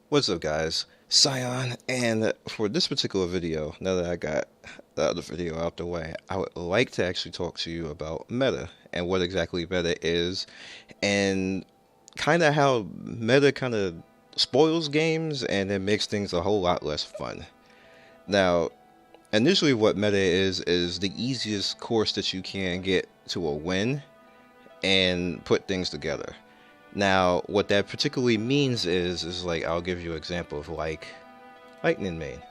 What's up, guys? Scion, and for this particular video, now that I got the other video out the way, I would like to actually talk to you about meta and what exactly meta is, and kind of how meta kind of spoils games and it makes things a whole lot less fun. Now, initially, what meta is the easiest course that you can get to a win and put things together. Now, what that particularly means is like I'll give you an example of like Lightning Main.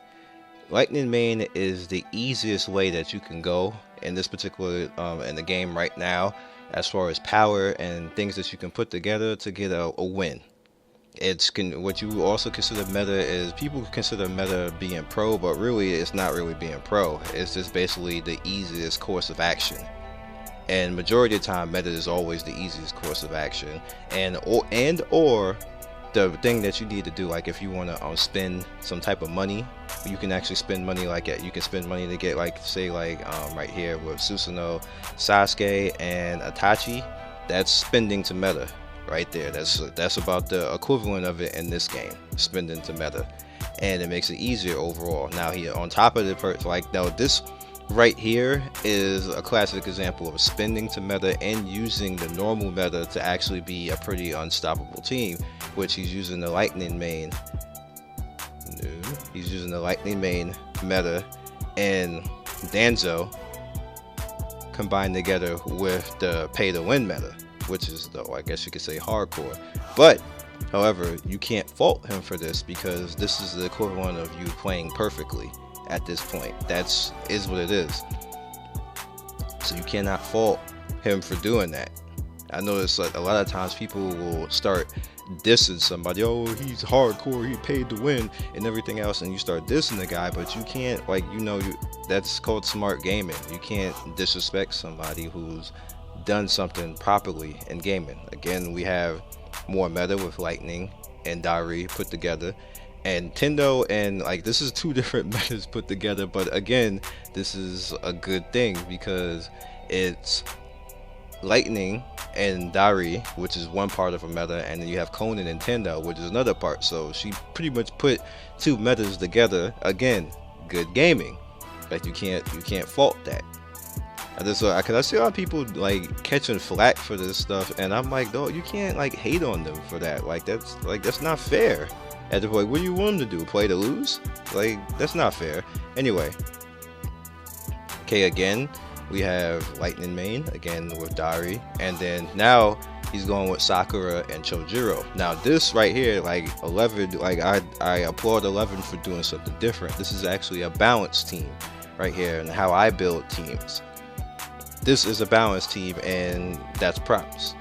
Lightning Main is the easiest way that you can go in this particular in the game right now, as far as power and things that you can put together to get a win. What you also consider meta is people consider meta being pro, but really it's not really being pro. It's just basically the easiest course of action. And majority of the time, meta is always the easiest course of action, or the thing that you need to do, like if you want to spend some type of money, you can actually spend money you can spend money to get like say like right here with Susanoo, Sasuke, and Itachi. That's spending to meta right there. That's about the equivalent of it in this game, spending to meta, and it makes it easier overall. Now here on top of the like now this right here is a classic example of spending to meta and using the normal meta to actually be a pretty unstoppable team, which he's using the Lightning Main. No, he's using the Lightning Main meta and Danzo combined together with the pay to win meta, which is the, I guess you could say, hardcore. But however, you can't fault him for this because this is the equivalent of you playing perfectly. At this point, is what it is. So you cannot fault him for doing that. I notice like a lot of times people will start dissing somebody. Oh, he's hardcore, he paid to win, and everything else, and you start dissing the guy, but you can't, like, that's called smart gaming. You can't disrespect somebody who's done something properly in gaming. Again, we have more meta with Lightning and Dari put together. And Tendo, and like this is two different metas put together, but again, this is a good thing because it's Lightning and Dari, which is one part of a meta, and then you have Conan and Tendo, which is another part. So she pretty much put two metas together. Again, good gaming. Like you can't fault that. Cause I see a lot of people like catching flack for this stuff, and I'm like, no, you can't like hate on them for that. That's not fair. At the point, what do you want them to do? Play to lose? Like, that's not fair. Anyway. Okay, again, we have Lightning Main, again with Dari. And then now, he's going with Sakura and Chojiro. Now, this right here, like 11, like I applaud 11 for doing something different. This is actually a balanced team right here, and how I build teams. This is a balanced team, and that's props.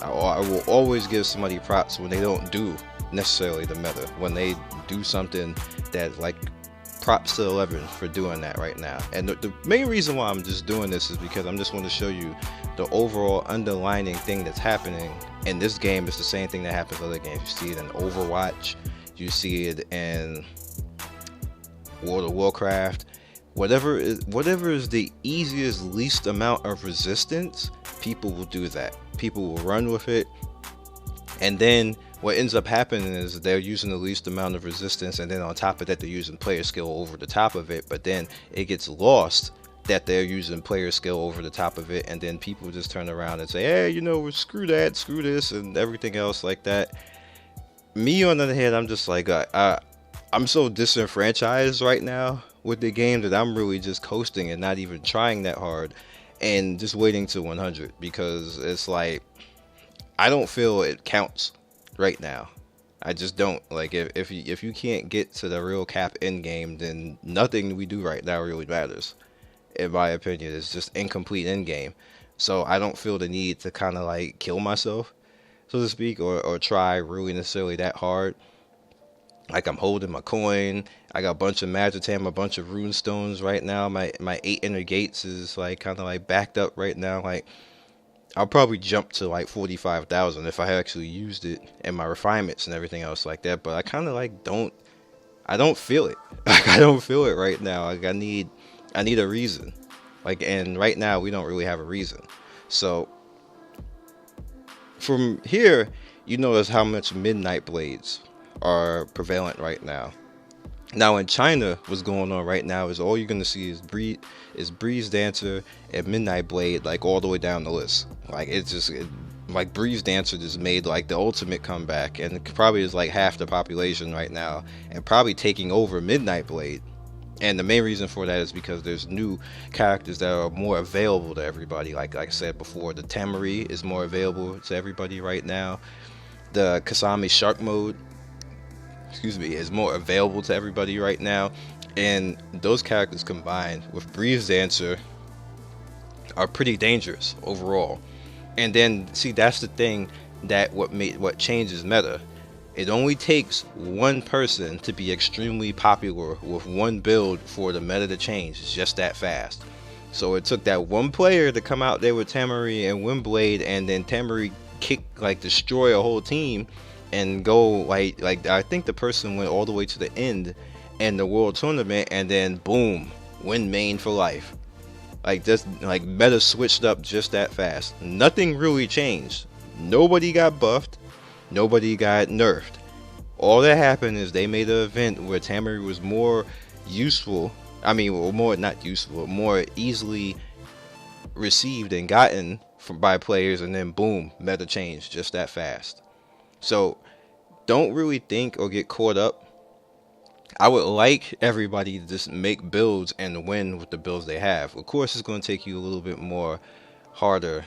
I will always give somebody props when they don't do necessarily the meta, when they do something that, like, props to 11 for doing that right now. And the main reason why I'm just doing this is because I'm just want to show you the overall underlining thing that's happening in this game. It's the same thing that happens in other games. You see it in Overwatch, you see it in World of Warcraft. Whatever is the easiest, least amount of resistance, people will do that. People will run with it, and then what ends up happening is they're using the least amount of resistance, and then on top of that they're using player skill over the top of it, but then it gets lost that they're using player skill over the top of it, and then people just turn around and say, hey, screw that, screw this, and everything else like that. Me, on the other hand, I'm just like, I'm so disenfranchised right now with the game that I'm really just coasting and not even trying that hard and just waiting to 100, because it's like I don't feel it counts right now. I just don't. Like, if you can't get to the real cap end game, then nothing we do right now really matters, in my opinion. It's just incomplete end game. So I don't feel the need to kind of like kill myself, so to speak, or try really necessarily that hard. Like, I'm holding my coin. I got a bunch of Magitam, a bunch of rune stones right now. My 8 inner gates is like kind of like backed up right now. Like, I'll probably jump to like 45,000 if I actually used it, and my refinements and everything else like that. But I kind of like I don't feel it. Like, I don't feel it right now. Like, I need a reason. Like, and right now we don't really have a reason. So from here, you notice how much Midnight Blades are prevalent right now. Now in China, what's going on right now is all you're gonna see is Breeze Dancer and Midnight Blade, like all the way down the list. Like like Breeze Dancer just made like the ultimate comeback, and it probably is like half the population right now, and probably taking over Midnight Blade. And the main reason for that is because there's new characters that are more available to everybody. Like I said before, the Tamari is more available to everybody right now. The Kasami Shark mode, excuse me, is more available to everybody right now. And those characters combined with Breeze Dancer are pretty dangerous overall. And then see, that's the thing that what changes meta. It only takes one person to be extremely popular with one build for the meta to change. It's just that fast. So it took that one player to come out there with Tamari and Windblade, and then Tamari destroy a whole team and go like I think the person went all the way to the end in the world tournament, and then boom, win main for life. Like this, like meta switched up just that fast. Nothing really changed. Nobody got buffed. Nobody got nerfed. All that happened is they made an event where Tamari was more useful. I mean, more not useful, more easily received and gotten by players, and then boom, meta changed just that fast. So don't really think or get caught up. I would like everybody to just make builds and win with the builds they have. Of course, it's going to take you a little bit more harder.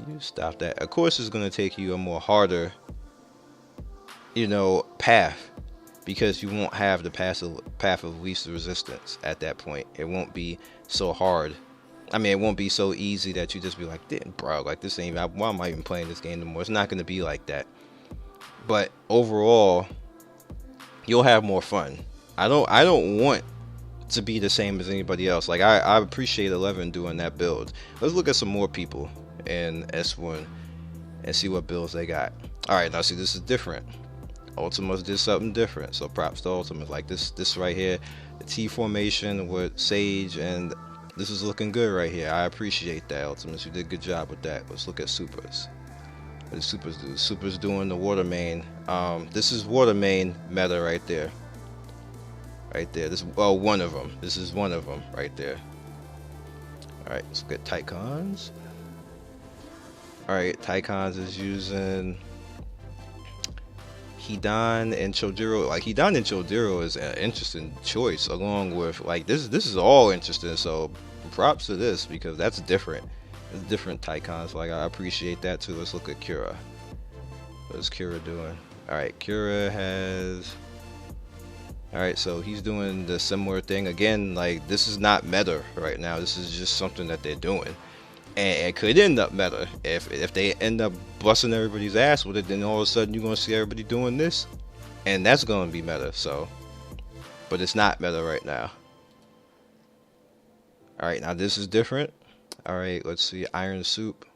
You stop that. Of course, it's going to take you a more harder, path, because you won't have the path of least resistance at that point. It won't be so hard. I mean, it won't be so easy that you just be like, damn, bro, like this ain't, why am I even playing this game anymore? It's not going to be like that. But overall, you'll have more fun. I don't want to be the same as anybody else. Like I appreciate 11 doing that build. Let's look at some more people in S1 and see what builds they got. All right, now see, this is different. Ultima's did something different, so props to Ultima. Like this right here, the T formation with Sage, and this is looking good right here. I appreciate that, Ultimus. You did a good job with that. Let's look at Supers. What do Supers do? Supers doing the water main. This is water main meta right there. Right there. This, well, one of them. This is one of them right there. All right, let's look at Tycons. All right, Tycons is using Hidan and Chodiro. Like Hidan and Chodiro is an interesting choice, along with like this is all interesting. So props to this, because that's different. It's different Tycons. Like I appreciate that too. Let's look at Kira. What's Kira doing? All right, Kira has. All right, so he's doing the similar thing again. Like this is not meta right now. This is just something that they're doing, and it could end up meta if they end up busting everybody's ass with it. Then all of a sudden you're gonna see everybody doing this, and that's gonna be meta. So, but it's not meta right now. All right, now this is different. All right, let's see. Iron Soup.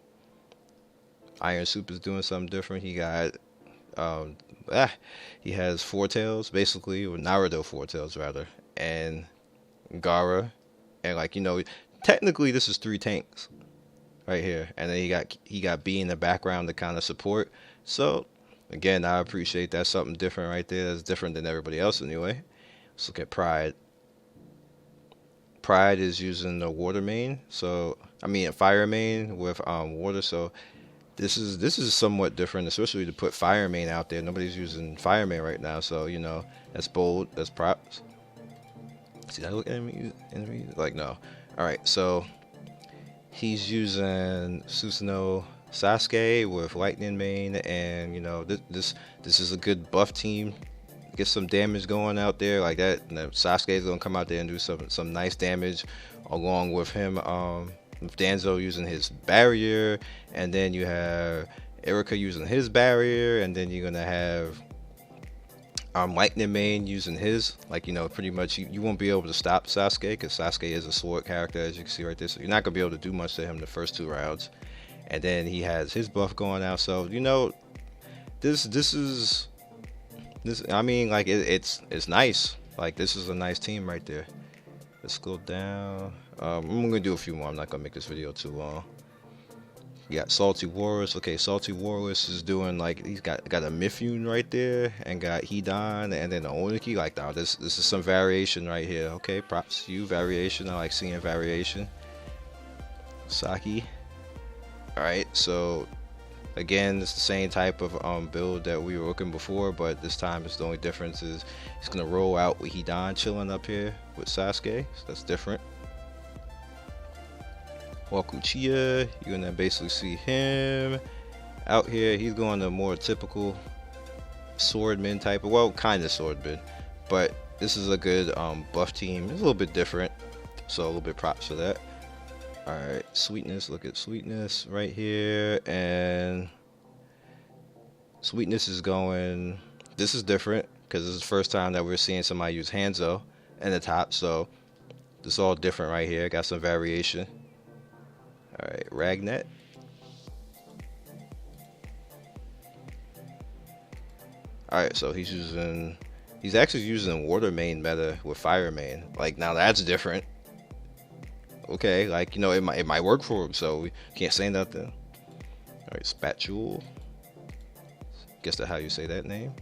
Iron Soup is doing something different. He got he has four tails basically, or Naruto four tails rather, and Gara, and like technically this is three tanks right here, and then he got B in the background to kind of support. So again, I appreciate that. Something different right there. That's different than everybody else anyway. Let's look at Pride. Pride is using the water main, so I mean a fire main with water. So this is somewhat different, especially to put fire main out there. Nobody's using fire main right now, so that's bold. That's props. See, I look at enemy like no. All right, so he's using Susanoo Sasuke with lightning main, and this is a good buff team. Get some damage going out there like that. And Sasuke is gonna come out there and do some nice damage, along with him. Danzo using his barrier, and then you have Erika using his barrier, and then you're gonna have Lightning Main using his, pretty much you won't be able to stop Sasuke, because Sasuke is a sword character, as you can see right there, so you're not gonna be able to do much to him the first two rounds. And then he has his buff going out, so this I mean, like it's nice. Like this is a nice team right there. Let's go down. I'm gonna do a few more. I'm not gonna make this video too long. You got Salty Walrus. Okay, Salty Walrus is doing like he's got a Mifune right there, and got Hidan, and then the Oniki. Like, now this is some variation right here. Okay, props to you, variation. I like seeing variation. Saki. All right, so again, it's the same type of build that we were looking before, but this time it's the only difference is he's gonna roll out with Hidan chilling up here with Sasuke. So that's different. Wakuchiya, you're gonna basically see him out here. He's going to more typical swordman type of, well, kind of swordman, but this is a good buff team. It's a little bit different, so a little bit props for that. All right, Sweetness, look at Sweetness right here, and Sweetness is going, this is different because this is the first time that we're seeing somebody use Hanzo in the top, so this is all different right here. Got some variation. All right, Ragnet. All right, so he's actually using Water Main meta with Fire Main. Like, now that's different. Okay, like, you know, it might work for him, so we can't say nothing. All right, Spatule. Guess that's how you say that name.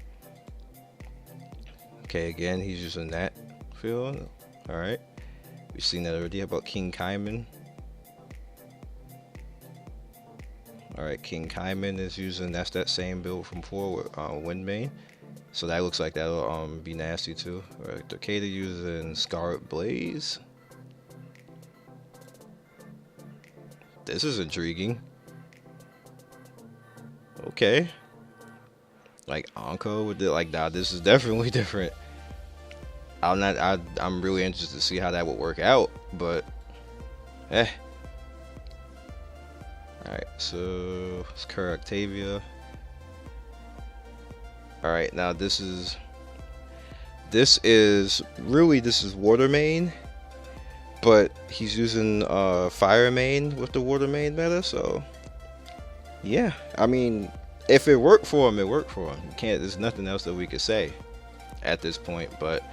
Okay, again, he's using that field. All right, we've seen that already about King Kaiman. Alright, King Kaiman is using, that's that same build from before with Wind Main. So that looks like that'll be nasty too. Alright, Takeda using Scarlet Blaze. This is intriguing. Okay. Like Anko with it, like, nah, this is definitely different. I'm really interested to see how that would work out, but Alright, so it's Kara Octavia. Alright, now this is Water Main, but he's using Fire Main with the Water Main meta, so yeah, I mean, if it worked for him, it worked for him. There's nothing else that we could say at this point, but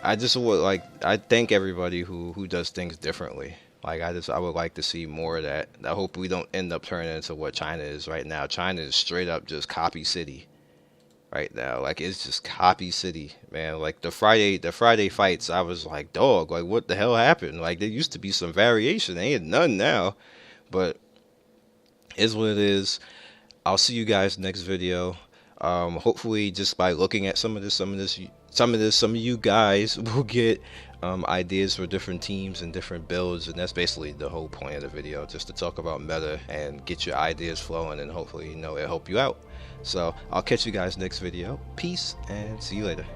I thank everybody who does things differently. Like, I would like to see more of that. I hope we don't end up turning into what China is right now. China is straight up just copy city right now. Like, it's just copy city, man. Like, the Friday fights, I was like, dog, like, what the hell happened? Like, there used to be some variation. There ain't none now, but it's what it is. I'll see you guys next video. Hopefully, just by looking at some of you guys will get ideas for different teams and different builds, and that's basically the whole point of the video, just to talk about meta and get your ideas flowing, and hopefully, you know, it'll help you out. So I'll catch you guys next video. Peace, and see you later.